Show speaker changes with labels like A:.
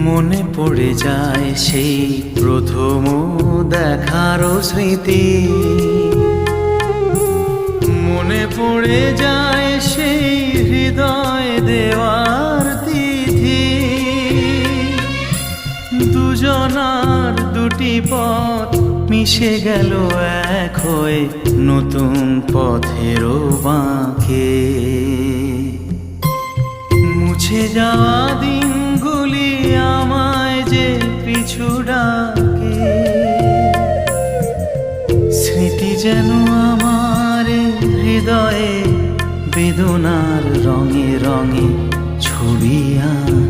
A: মনে পড়ে যায় সেই প্রথম দেখার স্মৃতি, মনে পড়ে যায় সেই হৃদয় দেওয়ার তিথি। দুজনার দুটি পথ মিশে গেল এক হয়ে নতুন পথেরও বাঁকে। মুছে যাওয়া দিনগুলি আমায় যে পিছু ডাকে, স্মৃতি যেন আমার হৃদয়ে বেদনার রঙে রঙে ছবি আঁকে।